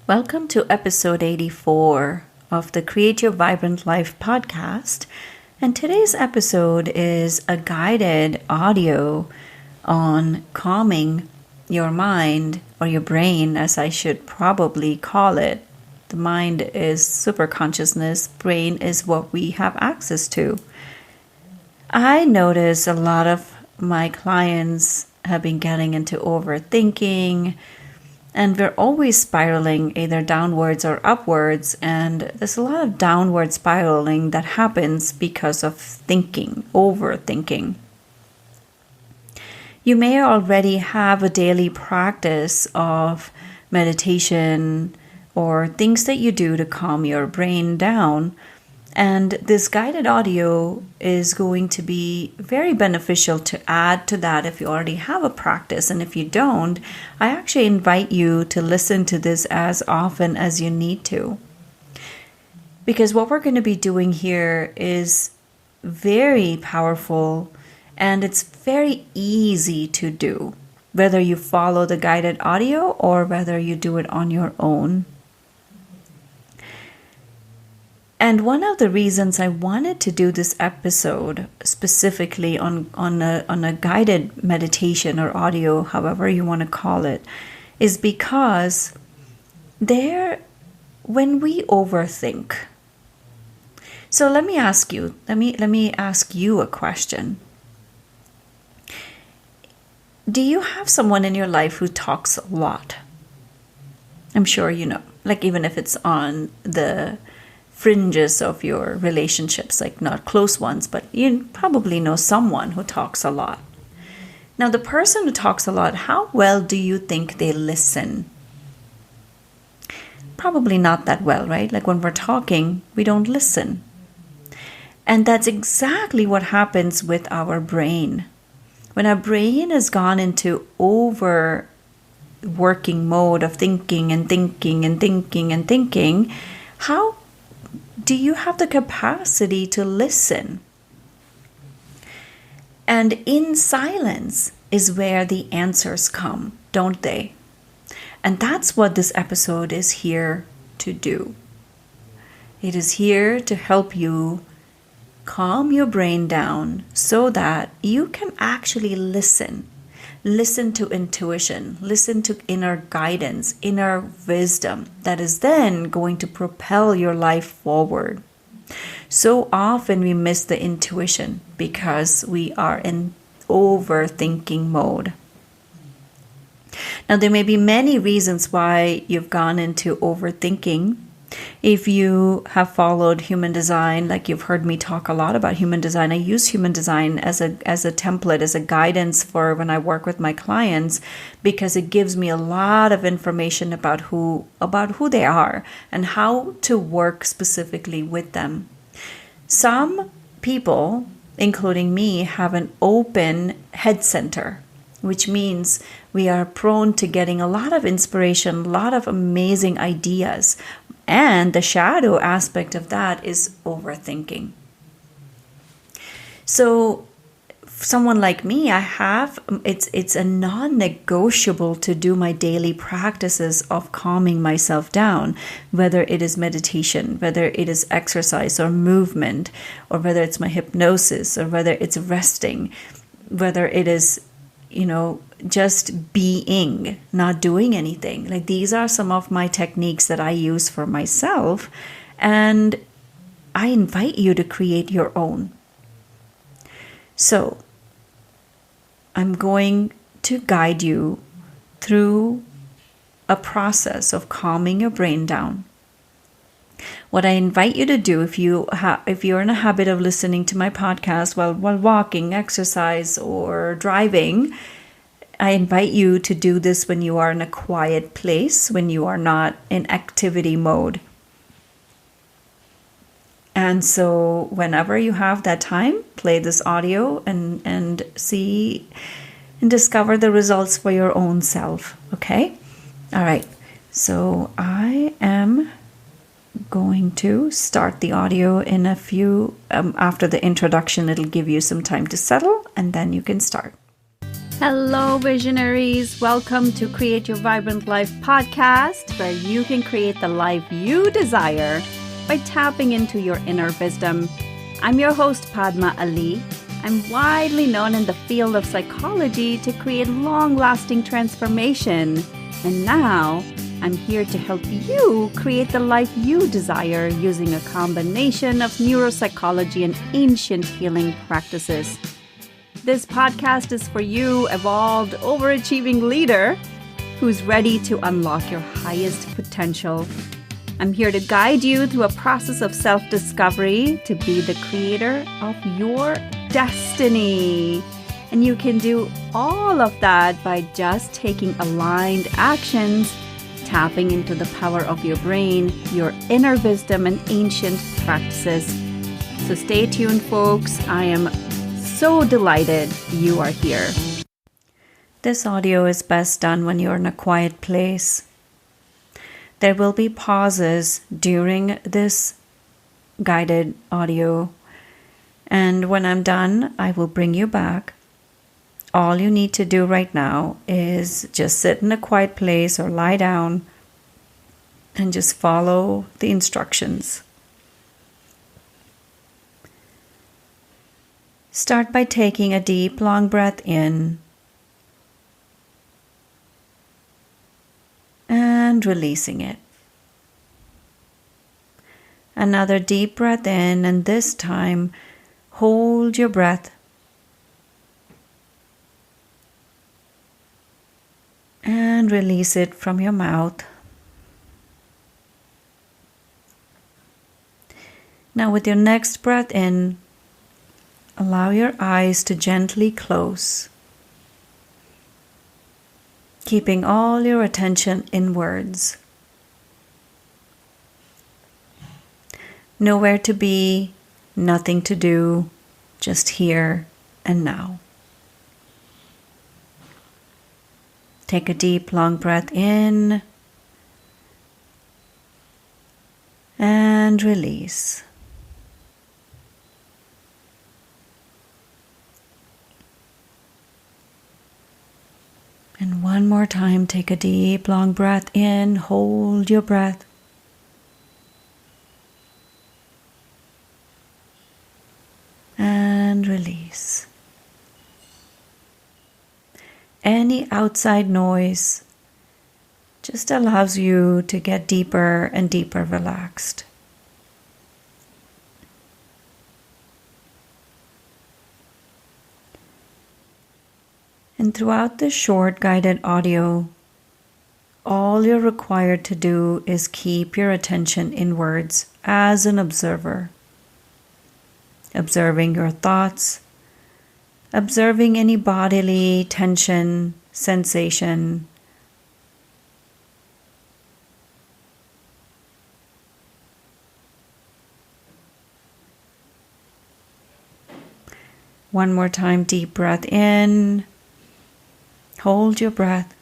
Welcome to episode 84 of the Create Your Vibrant Life podcast. And today's episode is a guided audio on calming your mind, or your brain, as I should probably call it. The mind is super consciousness, brain is what we have access to. I notice a lot of my clients have been getting into overthinking, and we're always spiraling either downwards or upwards, and there's a lot of downward spiraling that happens because of thinking, overthinking. You may already have a daily practice of meditation or things that you do to calm your brain down. And this guided audio is going to be very beneficial to add to that if you already have a practice. And if you don't, I actually invite you to listen to this as often as you need to. Because what we're going to be doing here is very powerful. And it's very easy to do, whether you follow the guided audio or whether you do it on your own. And one of the reasons I wanted to do this episode specifically on a guided meditation or audio, however you want to call it, is because when we overthink. So let me ask you a question. Do you have someone in your life who talks a lot? I'm sure you know, like even if it's on the fringes of your relationships, like not close ones, but you probably know someone who talks a lot. Now, the person who talks a lot, how well do you think they listen? Probably not that well, right? Like when we're talking, we don't listen. And that's exactly what happens with our brain. When our brain has gone into overworking mode of thinking and thinking and thinking and thinking, how do you have the capacity to listen? And in silence is where the answers come, don't they? And that's what this episode is here to do. It is here to help you calm your brain down so that you can actually listen to intuition, listen to inner guidance, inner wisdom that is then going to propel your life forward. So often we miss the intuition because we are in overthinking mode. Now, there may be many reasons why you've gone into overthinking. If you have followed human design, like you've heard me talk a lot about human design, I use human design as a template, as a guidance for when I work with my clients, because it gives me a lot of information about who they are and how to work specifically with them. Some people, including me, have an open head center, which means we are prone to getting a lot of inspiration, a lot of amazing ideas. And the shadow aspect of that is overthinking. So someone like me, it's a non-negotiable to do my daily practices of calming myself down, whether it is meditation, whether it is exercise or movement, or whether it's my hypnosis, or whether it's resting, whether it is, just being, not doing anything. Like these are some of my techniques that I use for myself, and I invite you to create your own. So I'm going to guide you through a process of calming your brain down. What I invite you to do, if you're in a habit of listening to my podcast while walking, exercise, or driving, I invite you to do this when you are in a quiet place, when you are not in activity mode. And so whenever you have that time, play this audio and see and discover the results for your own self. Okay? All right. So I am going to start the audio in a few, after the introduction, it'll give you some time to settle, and then you can start. Hello, visionaries. Welcome to Create Your Vibrant Life podcast, where you can create the life you desire by tapping into your inner wisdom. I'm your host, Padma Ali. I'm widely known in the field of psychology to create long-lasting transformation. And now, I'm here to help you create the life you desire using a combination of neuropsychology and ancient healing practices. This podcast is for you, evolved, overachieving leader who's ready to unlock your highest potential. I'm here to guide you through a process of self-discovery to be the creator of your destiny. And you can do all of that by just taking aligned actions, tapping into the power of your brain, your inner wisdom, and ancient practices. So stay tuned, folks. I am so delighted you are here. This audio is best done when you're in a quiet place. There will be pauses during this guided audio, and when I'm done, I will bring you back. All you need to do right now is just sit in a quiet place or lie down and just follow the instructions. Start by taking a deep, long breath in and releasing it. Another deep breath in, and this time hold your breath and release it from your mouth. Now, with your next breath in, allow your eyes to gently close, keeping all your attention inwards. Nowhere to be, nothing to do, just here and now. Take a deep, long breath in and release. And one more time, take a deep, long breath in, hold your breath. And release. Any outside noise just allows you to get deeper and deeper relaxed. And throughout this short guided audio, all you're required to do is keep your attention inwards as an observer. Observing your thoughts, observing any bodily tension, sensation. One more time, deep breath in. Hold your breath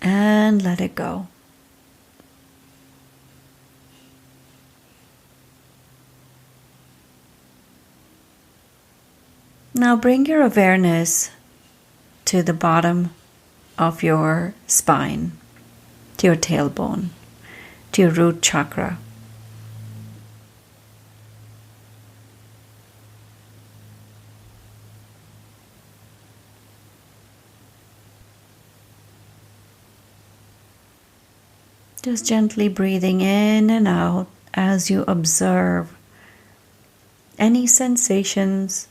and let it go. Now bring your awareness to the bottom of your spine, to your tailbone, to your root chakra. Just gently breathing in and out as you observe any sensations,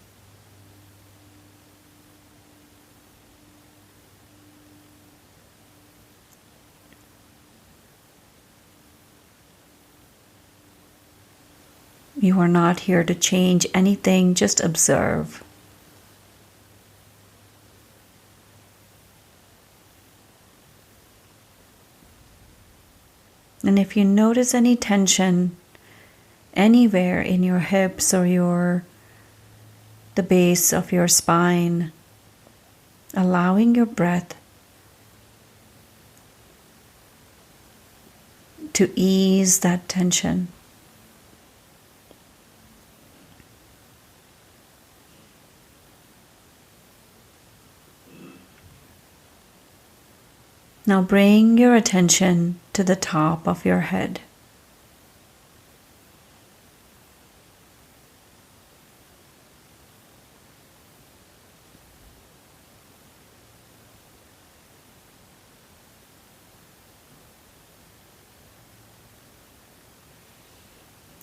you are not here to change anything, just observe. And if you notice any tension anywhere in your hips or the base of your spine, allowing your breath to ease that tension. Now bring your attention to the top of your head.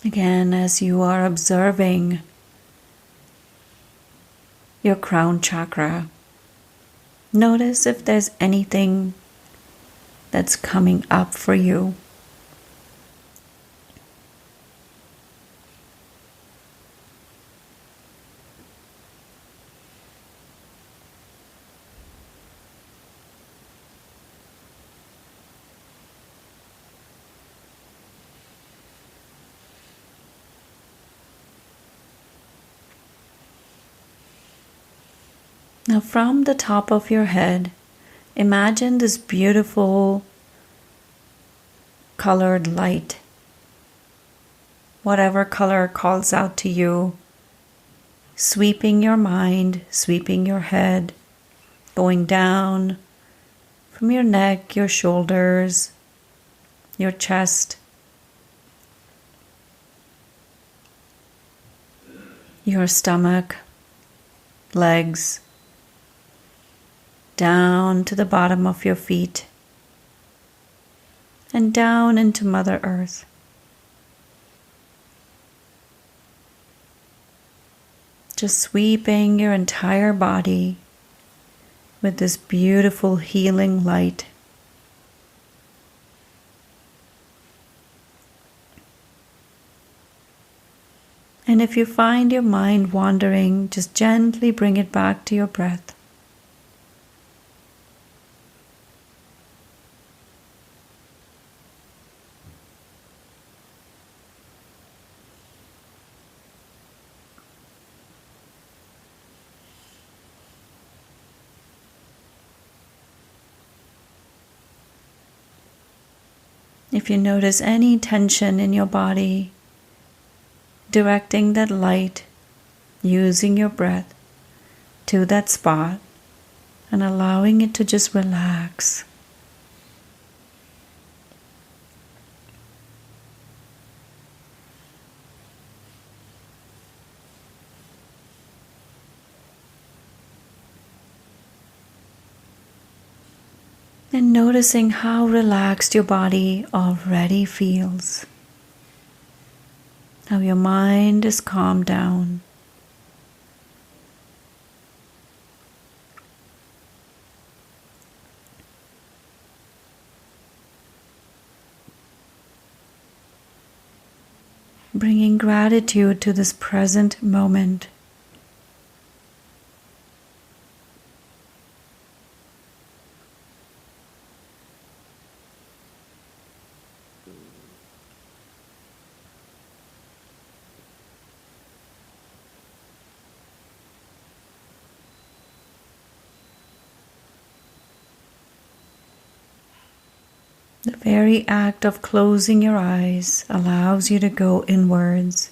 Again, as you are observing your crown chakra, notice if there's anything that's coming up for you. Now, from the top of your head, imagine this beautiful colored light. Whatever color calls out to you, sweeping your mind, sweeping your head, going down from your neck, your shoulders, your chest, your stomach, legs, down to the bottom of your feet, and down into Mother Earth. Just sweeping your entire body with this beautiful healing light. And if you find your mind wandering, just gently bring it back to your breath. If you notice any tension in your body, directing that light, using your breath to that spot and allowing it to just relax. And noticing how relaxed your body already feels. How your mind is calmed down. Bringing gratitude to this present moment. The very act of closing your eyes allows you to go inwards,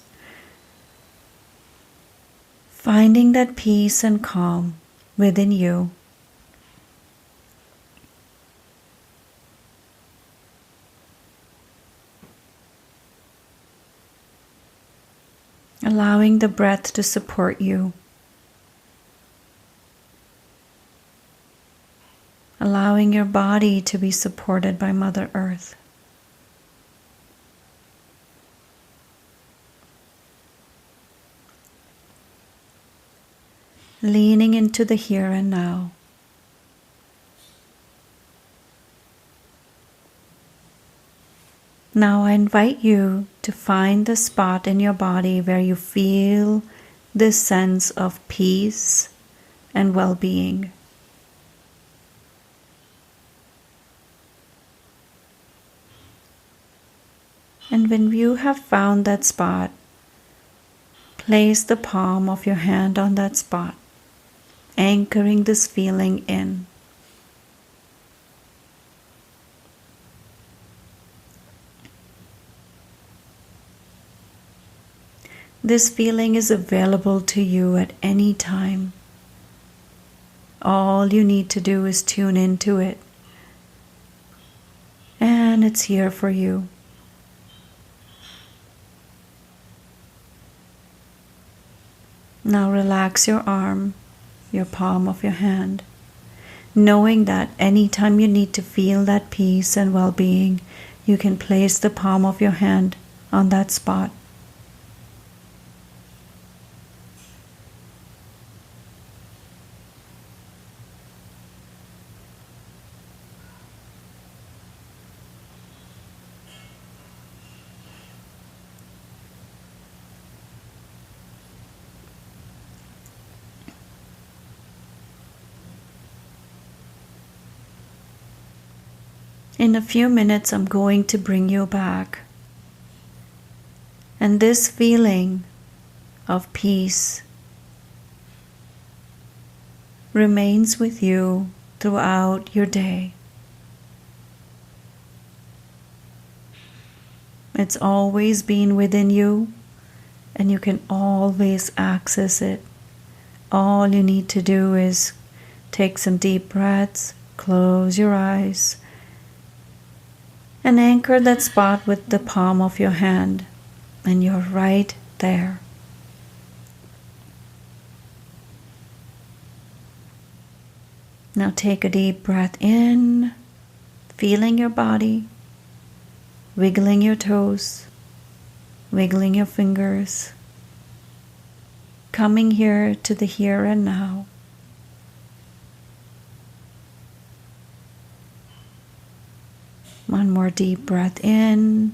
finding that peace and calm within you. Allowing the breath to support you. Allowing your body to be supported by Mother Earth. Leaning into the here and now. Now I invite you to find the spot in your body where you feel this sense of peace and well-being. And when you have found that spot, place the palm of your hand on that spot, anchoring this feeling in. This feeling is available to you at any time. All you need to do is tune into it and it's here for you. Now relax your arm, your palm of your hand, knowing that anytime you need to feel that peace and well-being, you can place the palm of your hand on that spot. In a few minutes, I'm going to bring you back. And this feeling of peace remains with you throughout your day. It's always been within you, and you can always access it. All you need to do is take some deep breaths, close your eyes, and anchor that spot with the palm of your hand, and you're right there. Now take a deep breath in, feeling your body, wiggling your toes, wiggling your fingers, coming here to the here and now. One more deep breath in,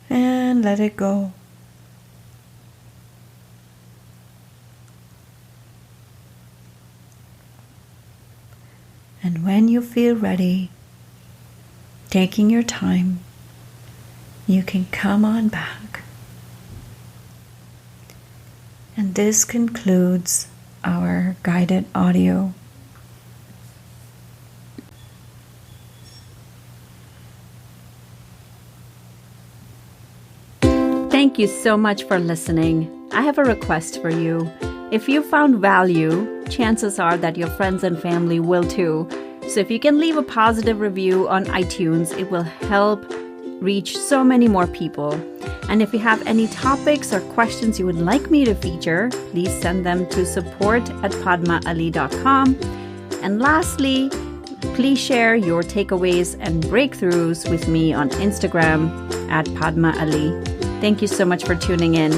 and let it go. And when you feel ready, taking your time, you can come on back. And this concludes our guided audio. Thank you so much for listening. I have a request for you. If you found value, chances are that your friends and family will too. So if you can leave a positive review on iTunes, it will help reach so many more people. And if you have any topics or questions you would like me to feature, please send them to support@padmaali.com. And lastly, please share your takeaways and breakthroughs with me on Instagram @Padma Ali. Thank you so much for tuning in.